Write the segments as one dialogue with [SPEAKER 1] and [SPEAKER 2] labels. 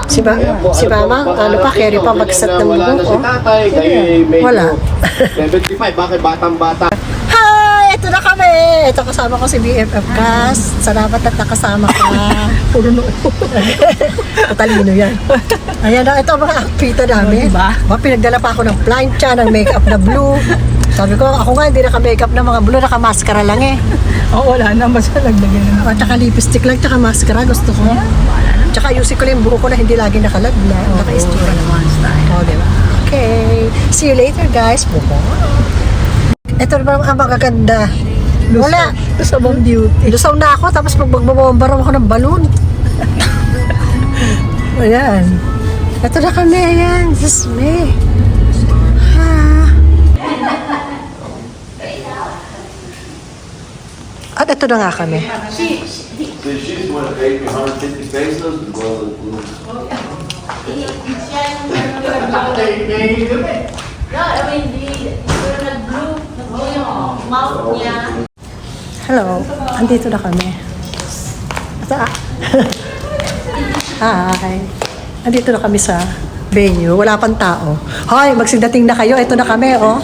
[SPEAKER 1] Si Mama, ano pa, carry pa mag-set ng buhok ko. Wala.
[SPEAKER 2] 75, bakit batang-bata?
[SPEAKER 1] Hi! Ito na kami! Ito kasama ko si BFF Cast. Salamat at nakasama ka. Puro noo. Matalino yan. Ayan na, ito ang mga outfita namin. Pinagdala pa ako ng plancha, ng makeup na blue. Sabi ko, ako nga hindi naka-makeup na mga blue, naka-mascara lang eh.
[SPEAKER 3] Oo, wala na. Basta lagdagan na.
[SPEAKER 1] At saka lipstick lang, tsaka mascara, gusto ko. Tsaka ayusin ko lang yung buhok ko na hindi lagi nakalag na. Naka-istura naman. Oo, diba? Okay. See you later, guys. Ito na ang magaganda. Wala.
[SPEAKER 3] Sa Bomb Beauty.
[SPEAKER 1] Lusaw na ako, tapos magbabomba ako ng balon. Ayan. Ito na kami, ayan. This is me. At ito na nga kami.
[SPEAKER 2] She's going to pay me 150 pesos to go to the blue.
[SPEAKER 1] Hello, andito na kami. Hi. Andito na kami sa venue. Wala pang tao. Hoy, magsidating na kayo. Ito na kami, oh.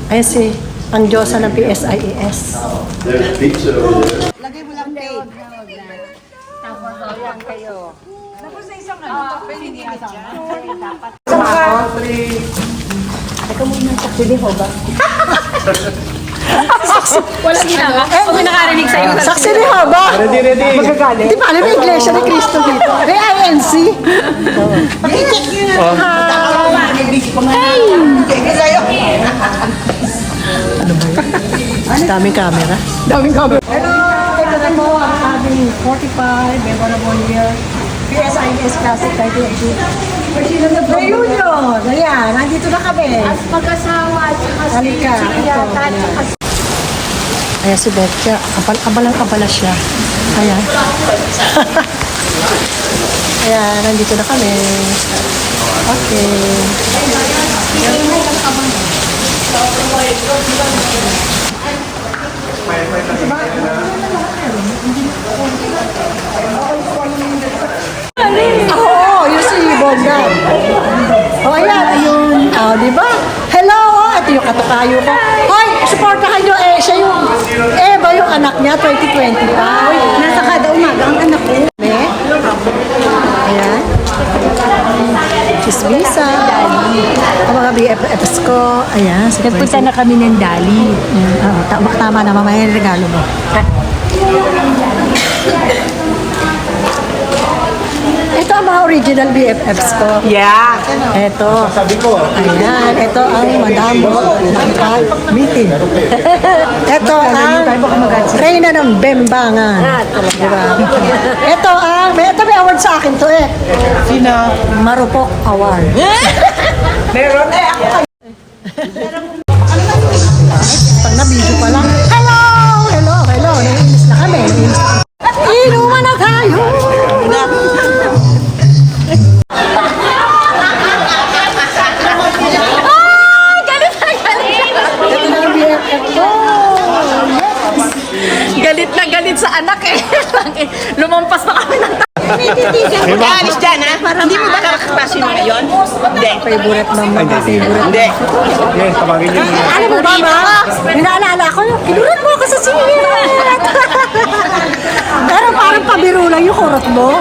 [SPEAKER 1] Ayan si ang Diyosa ng PSIES.
[SPEAKER 2] There's pizza over there.
[SPEAKER 4] Lagay mo lang date. Tapos yan kayo. Tapos sa isang pwede din dapat.
[SPEAKER 1] Teka muna, saksi ho ba?
[SPEAKER 3] Walang ginawa. Pag may nakarinig sa'yo.
[SPEAKER 1] Saksi ho ba?
[SPEAKER 2] Ready.
[SPEAKER 1] Magagalit. Di pa alam yung Iglesia ni Cristo dito. May INC. Daming camera.
[SPEAKER 3] Daming camera.
[SPEAKER 1] Hello! Ito na po ang aming 45 memorable year PSIS Classic 1980 Reunion! Ayan, nandito na kami.
[SPEAKER 4] Mag-asawa at saka si
[SPEAKER 1] Halika,
[SPEAKER 4] Yata at saka si
[SPEAKER 1] Ayan si Betcha. Abalang-abala siya. Ayan. Ayan, nandito na kami. Okay. Oo, yun si Bogdan. O ayan, ayun. O, di ba? Hello! Ito yung katukayo ko. Hoy, supportahan nyo eh. Siya yung Eva, yung anak niya, 2020 pa.
[SPEAKER 4] nasa kada umaga ang anak ko.
[SPEAKER 1] Ayan. Chismisa. Ang mga BFFs ko. Ayan. Si
[SPEAKER 4] Nagpunta na kami ng Dali.
[SPEAKER 1] Tama na, mamaya yung regalo mo. Ito ang mga original BFFs ko.
[SPEAKER 3] Yeah.
[SPEAKER 1] Ito. Ayan. Ito ang Madam Nakipag-meeting. Ito ang Reyna ng Bembangan. Diba? Ito ang, may award sa akin to eh.
[SPEAKER 3] Sino?
[SPEAKER 1] Marupok Award.
[SPEAKER 3] Meron eh.
[SPEAKER 1] Pag na-video pa lang, hello! Naiinis na kami. Inuman na tayo! Ito na ang BFF ko.
[SPEAKER 3] Galit na galit sa anak eh. Lumampas na kami ng
[SPEAKER 5] Alis dyan, ha? Hindi mo ba nakakapasok yung mga yun? Hindi.
[SPEAKER 1] Favorite ng mga favorite.
[SPEAKER 5] Hindi.
[SPEAKER 2] Yes, tabagin niyo.
[SPEAKER 1] Ano mo ba, ma? Inaalala ko, kinurat mo ako sa sinet. Pero parang pabiro lang yung kurot mo.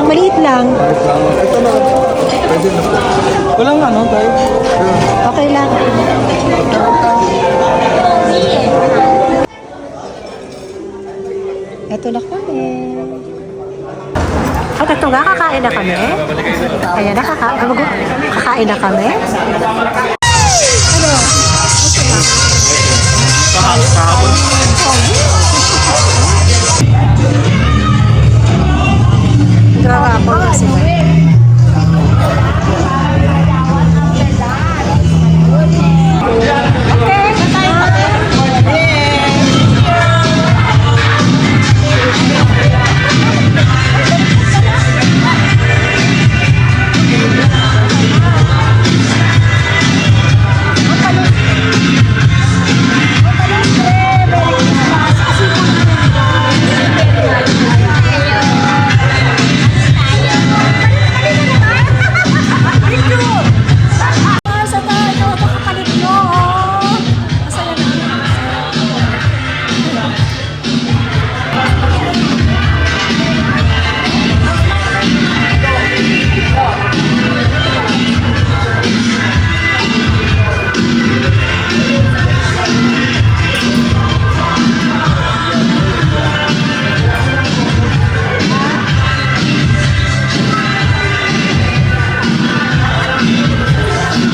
[SPEAKER 1] maliit lang.
[SPEAKER 6] Walang ano tayo.
[SPEAKER 1] Okay lang. Ito na kami. At ito nga, kakain na kami. Ayan na, kakain na kami. Nagkakapon na sila.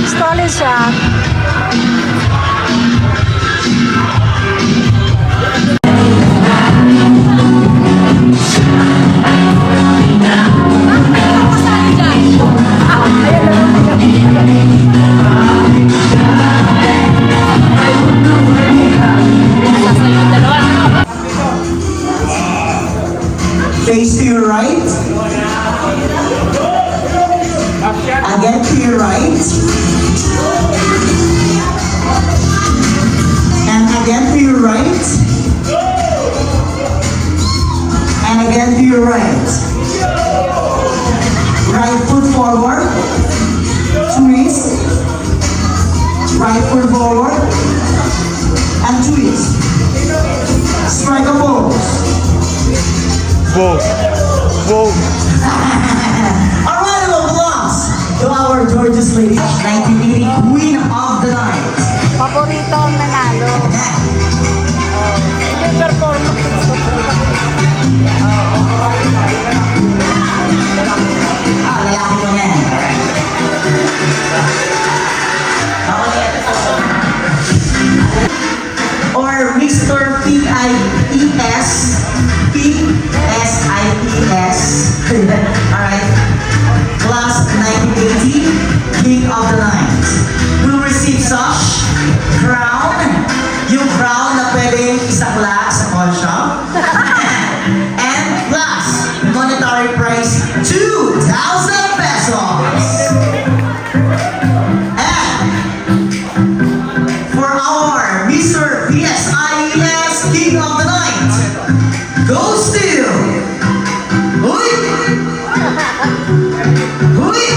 [SPEAKER 1] Stolly shop.
[SPEAKER 7] Face to your right. Again to your right. And again to your right. And again to your right. Right foot forward. Twist. Right foot forward. And twist. Strike a pose.
[SPEAKER 6] Whoa. Whoa.
[SPEAKER 7] A round of applause to our gorgeous lady, 1980 Queen of the Night.
[SPEAKER 4] Paborito ang nanalo.
[SPEAKER 7] Lalaki ko yan. Or Mr. P-I-E-S. P-S-I-E-S. Alright. Class 1980, King of the Night. Will receive such crown. Yung crown na pwedeng isakla sa pawn shop. And plus, monetary prize, 2,000 pesos. And for our Mr. PSIES King of the Night, goes to... Huy! Huy!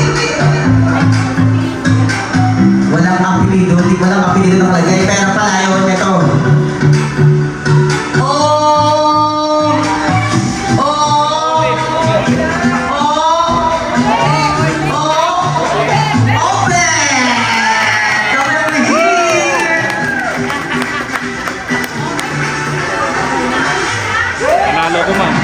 [SPEAKER 7] Walang apelido, walang apelido nakalagay, pero pala yun ito. Oh! Oh! Oh! Oh! Open! Come over here!
[SPEAKER 6] Nalo ko, ma'am.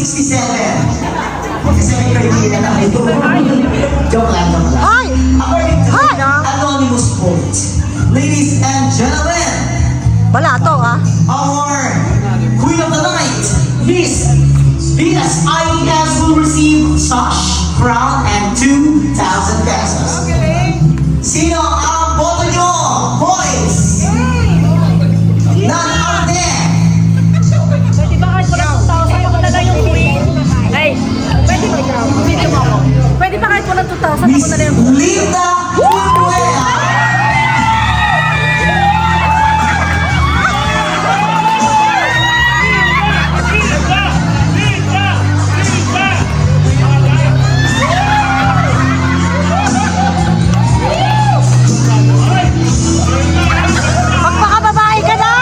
[SPEAKER 7] 67. Kasi may kaibigan na ito. Joke lang, joke lang.
[SPEAKER 1] Ay!
[SPEAKER 7] According to
[SPEAKER 1] Ay!
[SPEAKER 7] anonymous vote, ladies and gentlemen,
[SPEAKER 1] Balato, ah.
[SPEAKER 7] our Queen of the Night, Miss Venus IES will receive sash, crown, and 2,000 pesos. Sino ang boto nyo, boys? None out there.
[SPEAKER 3] Pwede ba kahit walang 2,000 ako na lang yung queen? Ay, pwede ba ikaw? Video mo ako. Pwede ba kahit walang 2,000 ako
[SPEAKER 7] Miss
[SPEAKER 3] na lang yung
[SPEAKER 7] Linda Furuela.
[SPEAKER 1] Magpakababae ka na!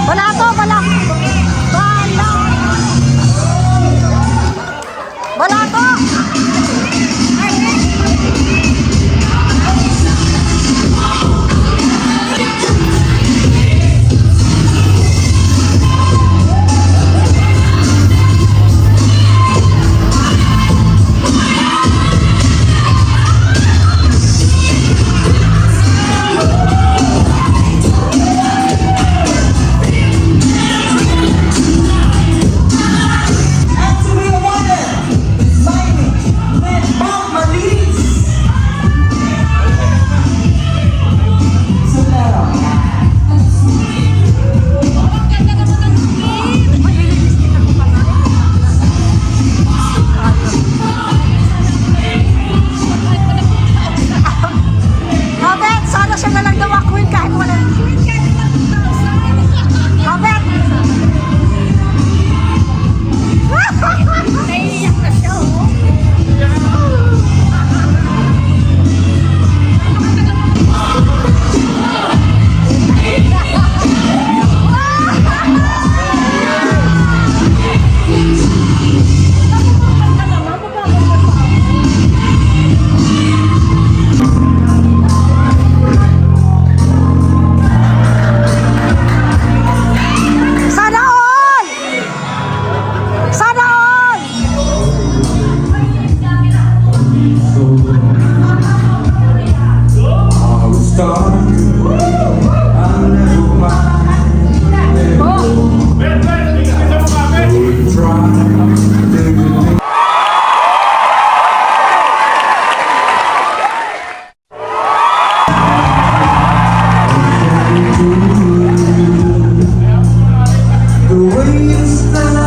[SPEAKER 1] Balato, balato! Balato!
[SPEAKER 7] And to be awarded, Ma'am Malis. Solero.
[SPEAKER 1] Habet, sana siya na lang daw ang queen kahit wala. Habet!
[SPEAKER 3] naiiyak na siya, oh.
[SPEAKER 1] Sana all! Sana all!
[SPEAKER 7] The way you stand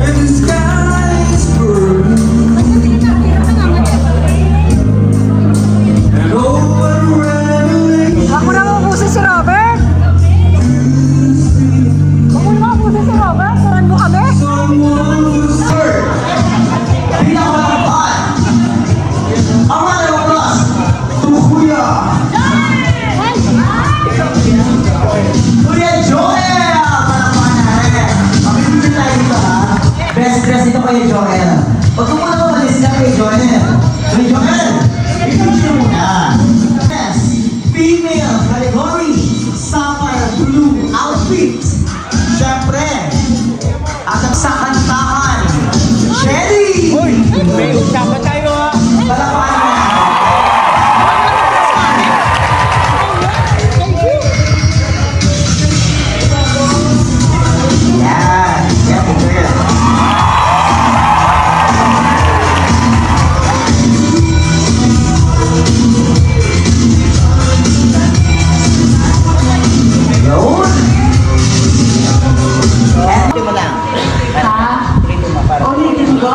[SPEAKER 7] and the sky is burning, and over revelation.
[SPEAKER 1] Ako na mabusin si Robert. Ako na mabusin si Robert. Turan mo kami.
[SPEAKER 7] Someone will serve. Pinakamalapad. Ang mga plus to Kuya. Kuya Joel! Palapakan natin. Mabibigyan tayo dito ha. Best dress ito kay Joel. Huwag mo muna umalis na kay Joel. Kay Joel! Ibigyan mo na. Yes, female category. Sapphire blue outfit. Siyempre, at sa kantahan, Shelly! Uy! May usapan tayo ha! Palapakan mo. Yan! Yan, girl! Yun! Ito mo lang. Ito mo para.
[SPEAKER 4] Ulitin ko?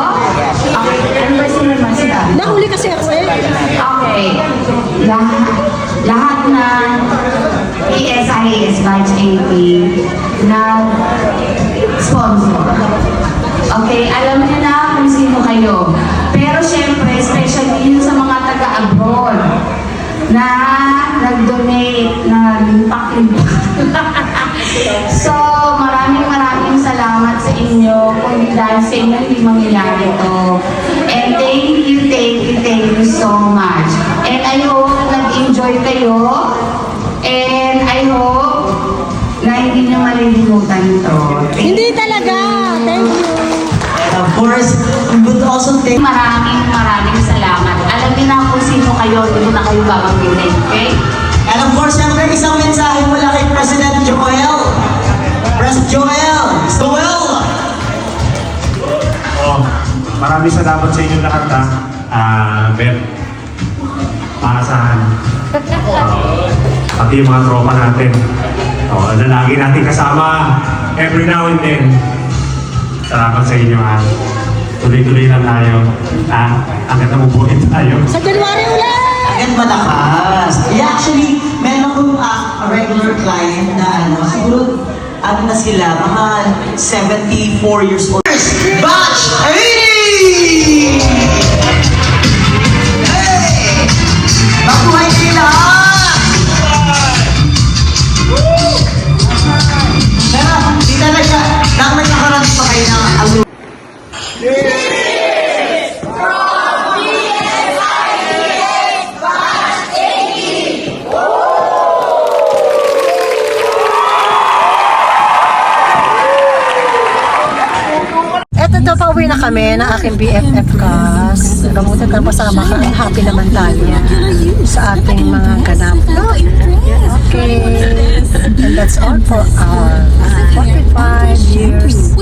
[SPEAKER 4] Okay, ano ba sinimans ka?
[SPEAKER 1] Nahuli kasi ako eh.
[SPEAKER 4] Okay. Lahat ng ESIS Batch 80 na sponsor. Okay, alam niyo na kung sino kayo. Pero syempre, especially yun sa mga taga-abroad na nag-donate, nag-impact-impact. So, maraming salamat sa inyo. Kung dahil sa inyo, hindi mangyayari ito. And thank you so much. And I hope nag-enjoy kayo. And I hope na hindi nyo malilimutan ito.
[SPEAKER 1] Hindi talaga.
[SPEAKER 7] also thank
[SPEAKER 8] Maraming salamat. Alam niyo na kung sino kayo, hindi ko na kayo babanggitin, okay?
[SPEAKER 7] And of course, siyempre, isang mensahe mula kay President Joel. Joel!
[SPEAKER 9] Oh, maraming salamat sa inyong lahat Beth. Maasahan. Pati yung mga tropa natin. Na lagi natin kasama every now and then. Salamat sa inyo Tuloy-tuloy lang tayo. Hanggang namubuhin tayo.
[SPEAKER 1] Sa January ulit!
[SPEAKER 7] Agad malakas. Actually, meron akong a regular client na siguro, na sila, mga 74 years old. Batch 80! Hey! Mabuhay kayo lahat! Pero, di talaga, nagkakaroon pa kayo ng alu.
[SPEAKER 1] Eto daw, pauwi na kami ng aking BFF cast. Gamutin ka pasama ka. Happy naman tayo sa ating mga ganap. Okay. And that's all for our 45 years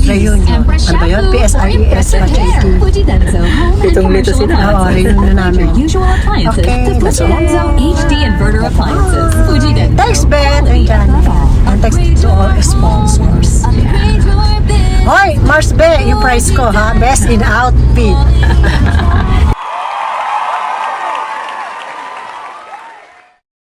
[SPEAKER 1] reunion. Ano ba yun? PSRES Batch 80. Pitong lito sila. Oo, reunion na namin. Okay, that's all. Thanks, Ben and Johnny. And thanks to all sponsors. Hoy, Mars Be, yung price ko ha. Best in outfit.